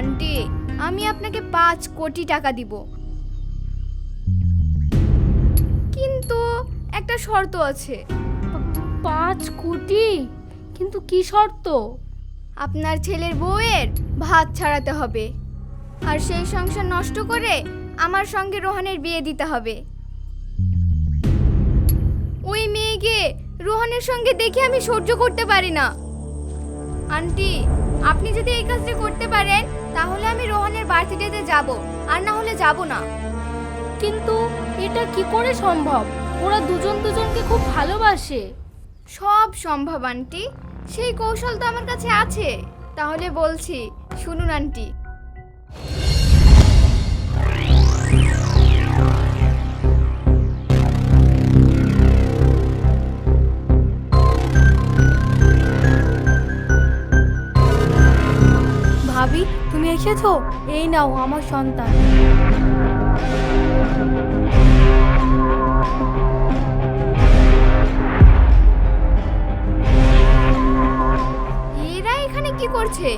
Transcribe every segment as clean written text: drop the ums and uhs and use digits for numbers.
Aunty, আমি আপনাকে 5 কোটি টাকা দিব, কিন্তু একটা শর্ত আছে। 5 কোটি? কিন্তু কি শর্ত? আপনার ছেলের বউয়ের ভাত ছাড়াতে হবে, আর সেই সংসার নষ্ট করে আমার সঙ্গে রোহানের বিয়ে দিতে হবে। ওই মেয়েকে রোহানের সঙ্গে দেখে আমি সহ্য করতে পারি না। আন্টি, আপনি যদি এই কাজটা করতে পারেন তাহলে আমি রোহানের বার্থডেতে যাব, আর না হলে যাব না। কিন্তু এটা কি করে সম্ভব? ওরা দুজন দুজনকে খুব ভালোবাসে। সব সম্ভব আন্টি, সেই কৌশল তো আমার কাছে আছে। তাহলে বলছি, শুনুন আন্টি। ভাবি, তুমি এসেছো? এই নাও আমার সন্তান। এরা এখানে কি করছে?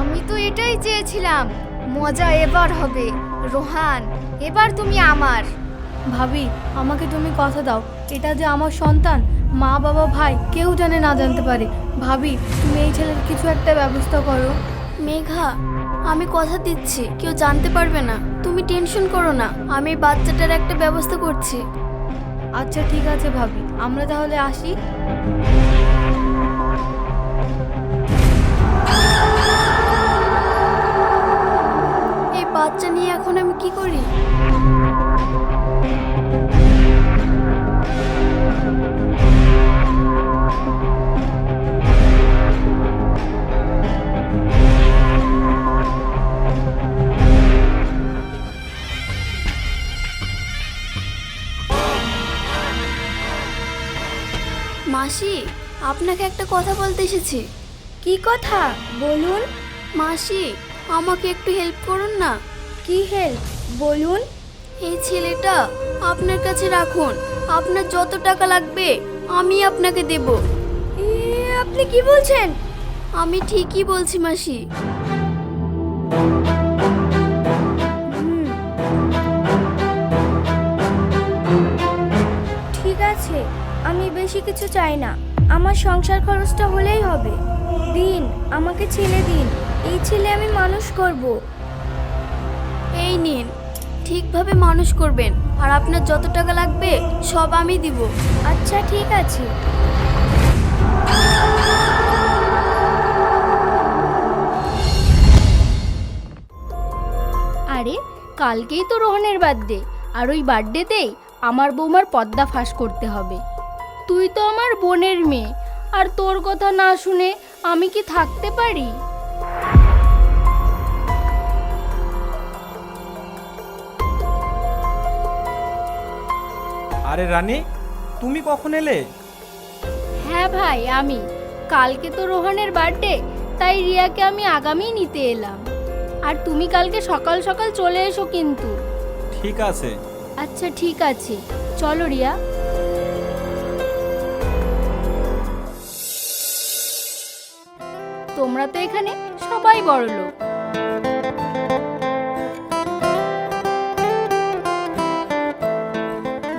আমি তো এটাই চেয়েছিলাম, মজা এবার হবে। রোহান, এবার তুমি আমার। ভাবি, আমাকে তুমি কথা দাও, এটা যে আমার সন্তান, মা বাবা ভাই কেউ জানে না জানতে পারে। ভাবি, তুমি এই ছেলের কিছু একটা ব্যবস্থা করো। মেঘা, আমি কথা দিচ্ছি কেউ জানতে পারবে না। তুমি টেনশন করো না, আমি বাচ্চাটার একটা ব্যবস্থা করছি। আচ্ছা ঠিক আছে ভাবি, আমরা তাহলে আসি। এই বাচ্চা নিয়ে এখন আমি কি করি? মাসি, আপনাকে একটা কথা বলতে এসেছি। কি কথা বলুন? মাসি, আমাকে একটু হেল্প করুন না। কি হেল্প বলুন? এই ছেলেটা আপনার কাছে রাখুন, আপনার যত টাকা লাগবে আমি আপনাকে দেব। আপনি কি বলছেন? আমি ঠিকই বলছি মাসি। ঠিক আছে, আমি বেশি কিছু চাই না, আমার সংসার খরচটা হলেই হবে। দিন, আমাকে ছেলে দিন, এই ছেলে আমি মানুষ করব। এই নিন, ঠিকভাবে মানুষ করবেন, আর আপনার যত টাকা লাগবে সব আমি দিব। আচ্ছা ঠিক আছে। আরে, কালকেই তো রোহনের বার্থডে, আর ওই বার্থডেতেই আমার বৌমার পর্দা ফাঁস করতে হবে। তুই তো আমার বোনের মেয়ে, আর তোর কথা না শুনে আমি কি থাকতে পারি? আরে রানী, তুমি কখন এলে? হ্যাঁ ভাই, আমি কালকে তো রোহনের বার্থডে, তাই রিয়াকে আমি আগামী নিতে এলাম। আর তুমি কালকে সকাল সকাল চলে এসো কিন্তু। ঠিক আছে। আচ্ছা ঠিক আছে, চলো রিয়া। তোমরা তো এখানে সবাই বড় লোক।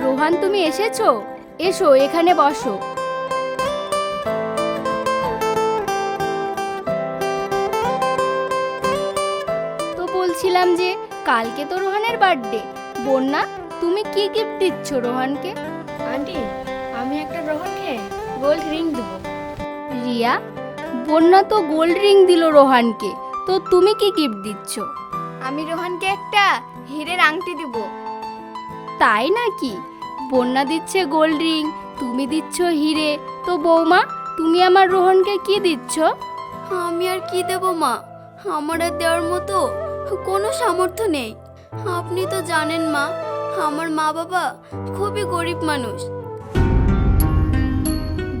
রোহান, তুমি এসেছো? এসো, এখানে বসো। তো বলছিলাম যে কালকে তো রোহানের বার্থডে। বন্যা, তুমি কি গিফট দিচ্ছ রোহানকে? আন্টি, আমি একটা রোহনকে গোল্ড রিং দেবো। রিয়া, বন্যা তো গোল্ড রিং দিল রোহানকে, তো তুমি কি গিফট দিচ্ছ? আমি রোহানকে একটা হীরের আংটি দিব। তাই নাকি? বন্যা দিচ্ছে গোল্ড রিং, তুমি দিচ্ছ হিরে, তো বৌমা তুমি আমার রোহনকে কি দিচ্ছ? আমি আর কি দেব মা, আমার আর দেওয়ার মতো কোনো সামর্থ্য নেই। আপনি তো জানেন মা, আমার মা বাবা খুবই গরিব মানুষ।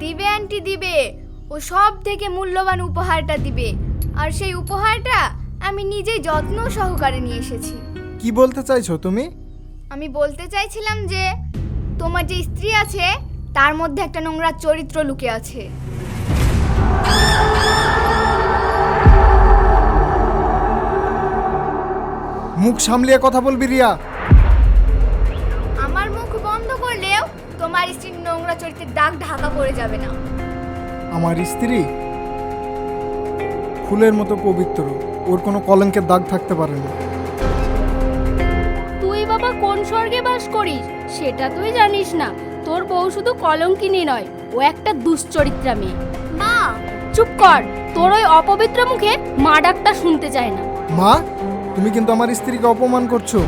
দিবে আন্টি, দিবে। ও সব থেকে মূল্যবান উপহারটা দিবে, আর সেই উপহারটা আমি নিজেই যত্ন সহকারে নিয়ে এসেছি। কি বলতে চাইছো তুমি? আমি বলতে চাইছিলাম যে তোমার যে স্ত্রী আছে তার মধ্যে একটা নোংরা চরিত্র লুকিয়ে আছে। মুখ সামলিয়ে কথা বলবি রিয়া। আমার মুখ বন্ধ করলেও তোমার স্ত্রীর নোংরা চরিত্রের দাগ ঢাকা পড়ে যাবে না। আমার স্ত্রী ফুলের মতো পবিত্র, ওর কোনো কলঙ্কের দাগ থাকতে পারে না। তুই বাবা কোন স্বর্গে বাস করিস সেটা তুই জানিস না। তোর বউ শুধু কলঙ্কিনী নয়, ও একটা দুশ্চরিত্রা মেয়ে। মা, চুপ কর, তোর ওই অপবিত্র মুখে মা ডাকটা শুনতে চায় না। মা, তুমি কিন্তু আমার স্ত্রীকে অপমান করছো।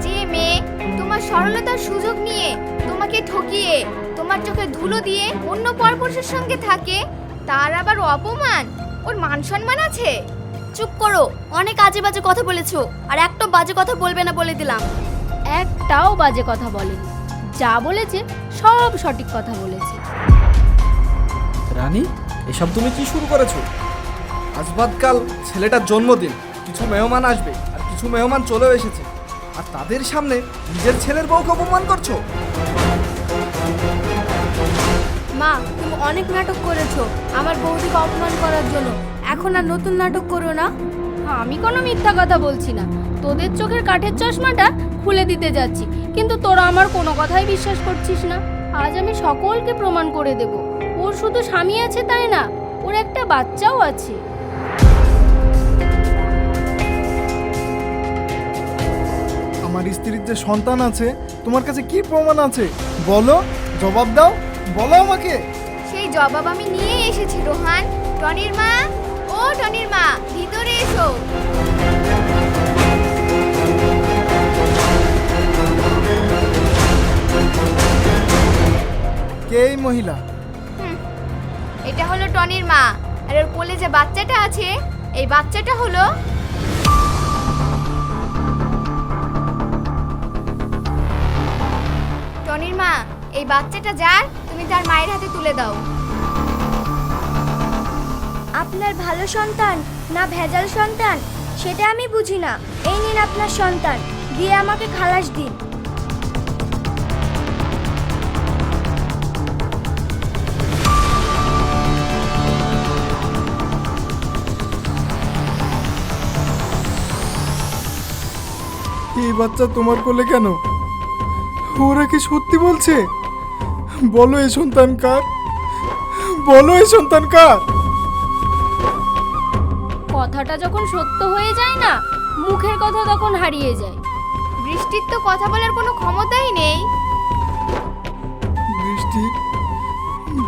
যে মেয়ে তোমার সরলতার সুযোগ নিয়ে তোমাকে ঠকিয়ে তোমার চোখে ধুলো দিয়ে অন্য পরপুরুষের সঙ্গে থাকে, তার আবার অপমান, ওর মান সম্মান আছে? চুপ করো, অনেক আজে বাজে কথা বলেছো, আর একটা বাজে কথা বলবে না বলে দিলাম। একটাও বাজে কথা বলেনি, যা বলেছে সব সঠিক কথা বলেছে। রানী, এসব তুমি কি শুরু করেছো? আজ বাদকাল ছেলেটার জন্মদিন, কিছু মেহমান আসবে আর কিছু মেহমান চলেও এসেছে, আর তাদের সামনে নিজের ছেলের বউকে অপমান করছো। মা, তুমি অনেক নাটক করেছো আমার বৌদিকে অপমান করার জন্য। এখন আর নতুন নাটক করো না। আমি কোনো মিথ্যা কথা বলছি না, তোদের চোখের কাঠের চশমাটা খুলে দিতে যাচ্ছি, কিন্তু তোরা আমার কোনো কথাই বিশ্বাস করছিস না। আজ আমি সকলকে প্রমাণ করে দেব, ওর শুধু স্বামী আছে তাই না, ওর একটা বাচ্চাও আছে। আমার স্ত্রীর যে সন্তান আছে, তোমার কাছে কি প্রমাণ আছে? বলো, জবাব দাও, বলো আমাকে। সেই জবাব আমি নিয়ে এসেছি রোহান। টনির মা, ও টনির মা, ভিতরে এসো। কে এই মহিলা? এটা হলো টনির মা, আর ওর কোলে যে বাচ্চাটা আছে, এই বাচ্চাটা হলো টনির মা। এই বাচ্চাটা যার, তুমি তার মায়ের হাতে তুলে দাও। আপনার ভালো সন্তান না ভেজাল সন্তান সেটা আমি বুঝি না। এই নিন আপনার সন্তান, দিয়ে আমাকে খালাস দিন। এই বাচ্চা তোমার কোলে কেন? ওরা কি সত্যি বলছে? বলো, এই সন্তান কার? বলো, এই সন্তান কার? কথাটা যখন সত্য হয়ে যায় না, মুখের কথা তখন হারিয়ে যায়। বৃষ্টির তো কথা বলার কোনো ক্ষমতাই নেই। বৃষ্টি,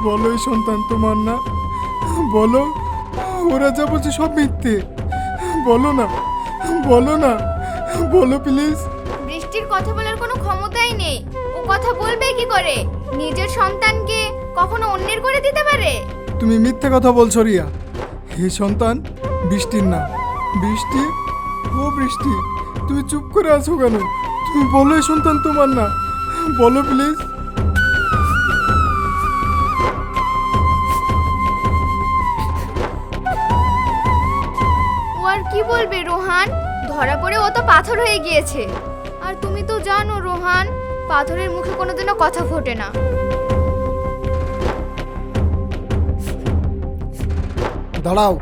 বলো এই সন্তান তোমার না? বলো, ওরা যা বলছে সব মিথ্যে। বলো না, বলো না, বলো প্লিজ। বৃষ্টির কথা বলার কোনো ক্ষমতাই নেই। ও কথা বলবে কি করে? নিজের সন্তানকে কখনো অন্যের করে দিতে পারে? তুমি মিথ্যে কথা বলছো রিয়া। এই সন্তান বৃষ্টির না। বৃষ্টি, ও বৃষ্টি, তুমি চুপ করে আছো কেন? তুমি বলো এই সন্তান তোমার না, বলো প্লিজ। ও আর কি বলবে রোহান? ধরা পড়ে ও তো পাথর হয়ে গিয়েছে। আর তুমি তো জানো রোহান, পাথরের মুখে কোনোদিনও কথা ফোটে না। দাঁড়াও,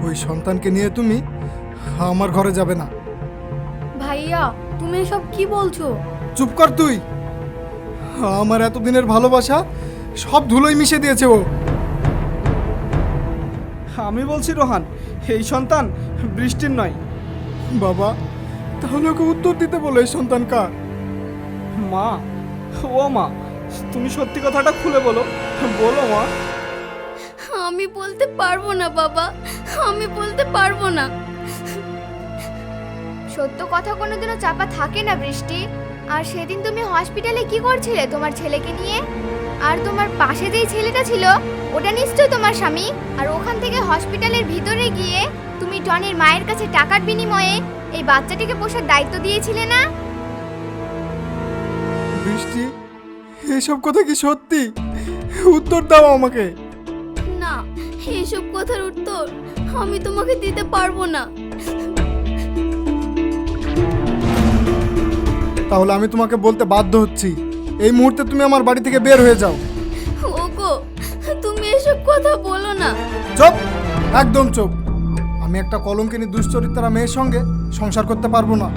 ওই সন্তানকে নিয়ে তুমি আমার ঘরে যাবে না। ভাইয়া, তুমি এসব কি বলছো? চুপ কর তুই। আমার এতদিনের ভালোবাসা সব ধুলোয় মিশে দিয়েছে ও। আমি বলছি রোহান, এই সন্তান বৃষ্টির নয়। বাবা, তাহলে ওকে উত্তর দিতে বলো এই সন্তান কার? মা, ও মা, তুমি সত্যি কথাটা খুলে বলো, বলো মা। আমি বলতে পারবো না বাবা, আমি বলতে পারবো না। সত্য কথা কোনোদিনও চাপা থাকে না বৃষ্টি। আর সেদিন তুমি হসপিটালে কি করছিলে তোমার ছেলেকে নিয়ে? আর তোমার পাশে যেই ছেলেটা ছিল, ওটা নিশ্চয়ই তোমার স্বামী। আর ওখান থেকে হসপিটালের ভিতরে গিয়ে তুমি টনির মায়ের কাছে টাকার বিনিময়ে এই বাচ্চাটিকে পোষার দায়িত্ব দিয়েছিলে না? বৃষ্টি, এসব কথা কি সত্যি? উত্তর দাও আমাকে। না, এসব কথার উত্তর আমি তোমাকে দিতে পারবো না। তাহলে আমি তোমাকে বলতে বাধ্য হচ্ছি, এই মুহূর্তে তুমি আমার বাড়ি থেকে বের হয়ে যাও। ওগো, তুমি এসব কথা বলো না। চুপ, একদম চুপ। আমি একটা কলঙ্কিনী দুশ্চরিত্রা মেয়ের সঙ্গে সংসার করতে পারবো না।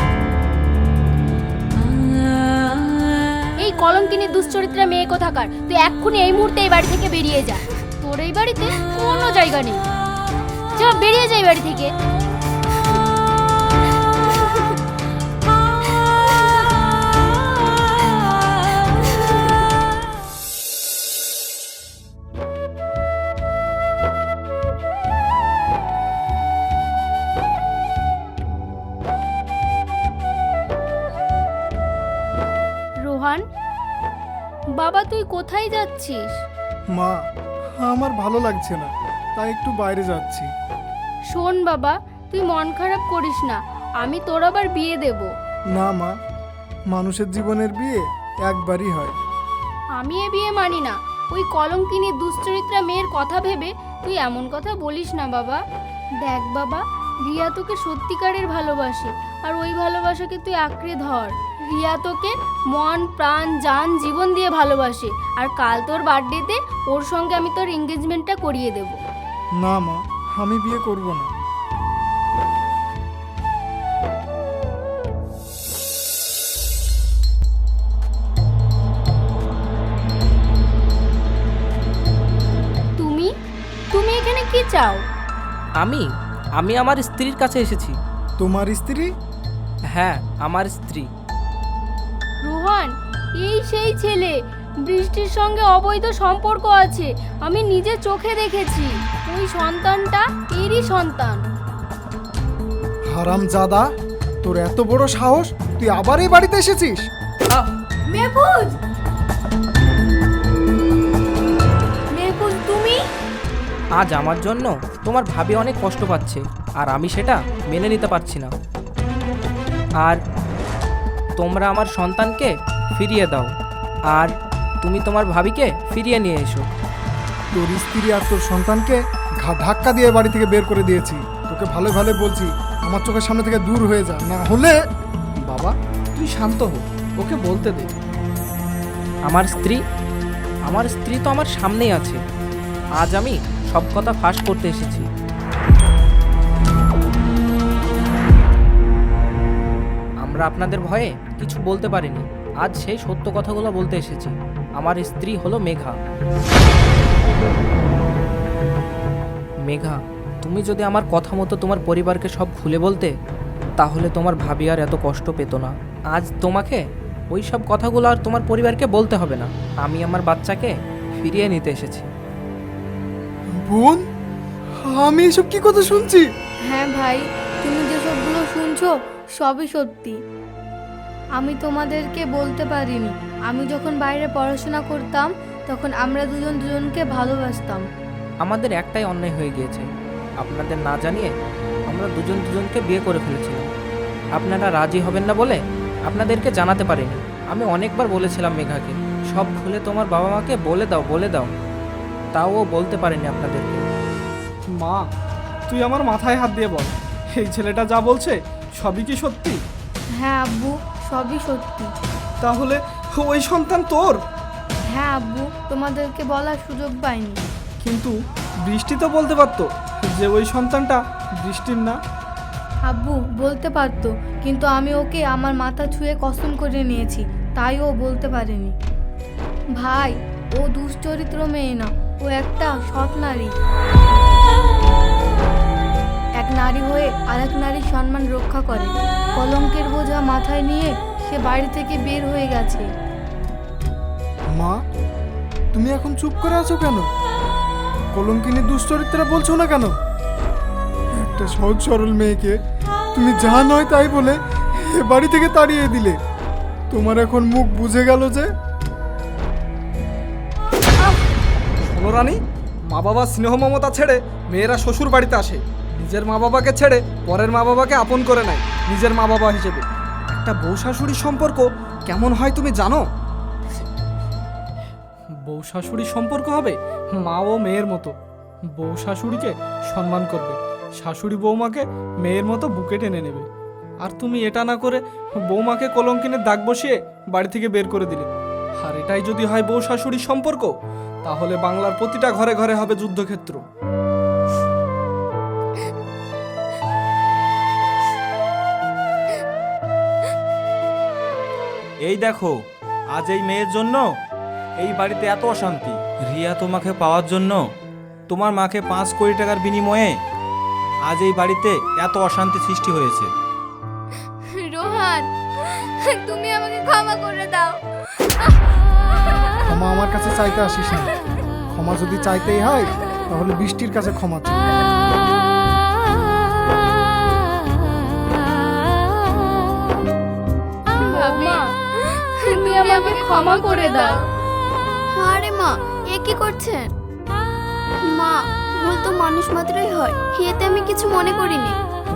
এই কলঙ্কিনী দুশ্চরিত্রা মেয়ে কোথাকার, তুই এক্ষুনি এই মুহূর্তে এই বাড়ি থেকে বেরিয়ে যা। তোর এই বাড়িতে কোনো জায়গা নেই। যা, বেরিয়ে যা এই বাড়ি থেকে। রোহান, বাবা তুই কোথায় যাচ্ছিস? মা, আমার ভালো লাগছে না, তাই একটু বাইরে যাচ্ছি। শোন বাবা, তুই মন খারাপ করিস না, আমি তোর আবার বিয়ে দেব। না মা, মানুষের জীবনের বিয়ে একবারই হয়। আমি এ বিয়ে মানি না। ওই কলঙ্কিনী দুশ্চরিত্রা মেয়ের কথা ভেবে তুই এমন কথা বলিস না বাবা। দেখ বাবা, রিয়া তোকে সত্যিকারের ভালোবাসে, আর ওই ভালোবাসাকে তুই আঁকড়ে ধর। রিয়া তোকে মন প্রাণ জান জীবন দিয়ে ভালোবাসে, আর কাল তোর বার্থডেতে ওর সঙ্গে আমি তোর এঙ্গেজমেন্টটা করিয়ে দেব। না মা, আমি বিয়ে করব না। তুমি তুমি এখানে কি চাও? আমি আমি আমার স্ত্রীর কাছে এসেছি। তোমার স্ত্রী? হ্যাঁ, আমার স্ত্রী। রোহান, এই সেই ছেলে, বৃষ্টির সঙ্গে অবৈধ সম্পর্ক আছে। আমি নিজে চোখে দেখেছি। ওই সন্তানটা এরই সন্তান। হারামজাদা, তোর এত বড় সাহস, তুই আবার এই বাড়িতে এসেছিস? মেহফুজ, মেহফুজ তুমি? আজ আমার জন্য তোমার ভাবি অনেক কষ্ট পাচ্ছে, আর আমি সেটা মেনে নিতে পারছি না। আর তোমরা আমার সন্তানকে ফিরিয়ে দাও, আর তুমি তোমার ভাবিকে ফিরিয়ে নিয়ে এসো। তোর স্ত্রী আর তোর সন্তানকে ধাক্কা দিয়ে বাড়ি থেকে বের করে দিয়েছি। তোকে ভালো ভালো বলছি, আমার চোখের সামনে থেকে দূর হয়ে যা, না হলে। বাবা, তুই শান্ত হো, ওকে বলতে দে। আমার স্ত্রী তো আমার সামনেই আছে। আজ আমি সব কথা ফাঁস করতে এসেছি। আমরা আপনাদের ভয়ে কিছু বলতে পারিনি। আজ সেই সত্য কথাগুলো বলতে এসেছি। আমার স্ত্রী হলো মেঘা। মেঘা, তুমি যদি আমার কথা মতো তোমার পরিবারকে সব খুলে বলতে, তাহলে তোমার ভাবি আর এত কষ্ট পেত না। আজ তোমাকে ওই সব কথাগুলো আর তোমার পরিবারকে বলতে হবে না। আমি আমার বাচ্চাকে ফিরিয়ে নিতে এসেছি। বোন, আমি এসব কি কথা শুনছি? হ্যাঁ ভাই, তুমি যেসবগুলো শুনছো সবই সত্যি। আমি তোমাদেরকে বলতে পারিনি, আমি যখন বাইরে পড়াশোনা করতাম তখন আমরা দুজন দুজনকে ভালোবাসতাম। আমাদের একটাই অন্যায় হয়ে গিয়েছে, আপনাদের না জানিয়ে আমরা দুজন দুজনকে বিয়ে করে ফেলেছিলাম। আপনারা রাজি হবেন না বলে আপনাদেরকে জানাতে পারিনি। আমি অনেকবার বলেছিলাম মেঘাকে, সব খুলে তোমার বাবা মাকে বলে দাও, তাও ও বলতে পারেনি আপনাদেরকে। মা, তুই আমার মাথায় হাত দিয়ে বল, এই ছেলেটা যা বলছে সবই কি সত্যি? হ্যাঁ আব্বু, সবই সত্যি। তাহলে ওই সন্তান তোর? হ্যাঁ আব্বু, তোমাদেরকে বলার সুযোগ পাইনি। কিন্তু বৃষ্টি তো বলতে পারতো যে ওই সন্তানটা বৃষ্টির না। আব্বু বলতে পারতো, কিন্তু আমি ওকে আমার মাথা ছুঁয়ে কসম করে নিয়েছি, তাই ও বলতে পারেনি। ভাই, ও দুশ্চরিত্র মেয়ে না, ও একটা সৎ নারী। এক নারী হয়ে আরেক নারীর সম্মান রক্ষা করে। কলঙ্কের বোঝা মাথায় নিয়ে সে বাড়ি থেকে বের হয়ে গেছে। মা, তুমি এখন চুপ করে আছো কেন? কলঙ্কিনী দুশ্চরিত্রা বলছো না কেন? একটা সহজ সরল মেয়েকে তুমি যা নয় তাই বলে এ বাড়ি থেকে তাড়িয়ে দিলে। তোমার এখন মুখ বুঝে গেল যে। শোনো রানী, মা বাবা স্নেহ মমতা ছেড়ে মেয়েরা শ্বশুর বাড়িতে আসে। নিজের মা বাবাকে ছেড়ে পরের মা বাবাকে আপন করে নেয় নিজের মা বাবা হিসেবে। একটা বউ শাশুড়ির সম্পর্ক কেমন হয় তুমি জানো? বউ শাশুড়ির সম্পর্ক হবে মা ও মেয়ের মতো। বউ শাশুড়িকে সম্মান করবে, শাশুড়ি বৌমাকে মেয়ের মতো বুকে টেনে নেবে। আর তুমি এটা না করে বৌমাকে কলঙ্কিনের দাগ বসিয়ে বাড়ি থেকে বের করে দিলে। আর এটাই যদি হয় বউ শাশুড়ির সম্পর্ক, তাহলে বাংলার প্রতিটা ঘরে ঘরে হবে যুদ্ধক্ষেত্র। এই দেখো, আজ এই মেয়ের জন্য এই বাড়িতে এত অশান্তি। রিয়া তোমাকে পাওয়ার জন্য তোমার মাকে 5 কোটি টাকার বিনিময়ে আজ এই বাড়িতে এত অশান্তি সৃষ্টি হয়েছে। রোহান, তুমি আমাকে ক্ষমা করে দাও। ক্ষমা আমার কাছে চাইতে আসিস না। ক্ষমা যদি চাইতেই হয় তাহলে বৃষ্টির কাছে ক্ষমা চাই। বৌমা, তুমি আমাকে ক্ষমা করে দাও। আরে মা, এ কি করছেন? মা, ভুল তো মানুষ মাত্রই হয়, এতে আমি কিছু মনে করিনি।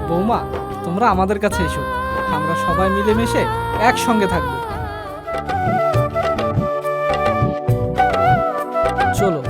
বৌমা, তোমরা আমাদের কাছে এসো, আমরা সবাই মিলেমিশে একসঙ্গে থাকবো। চলো।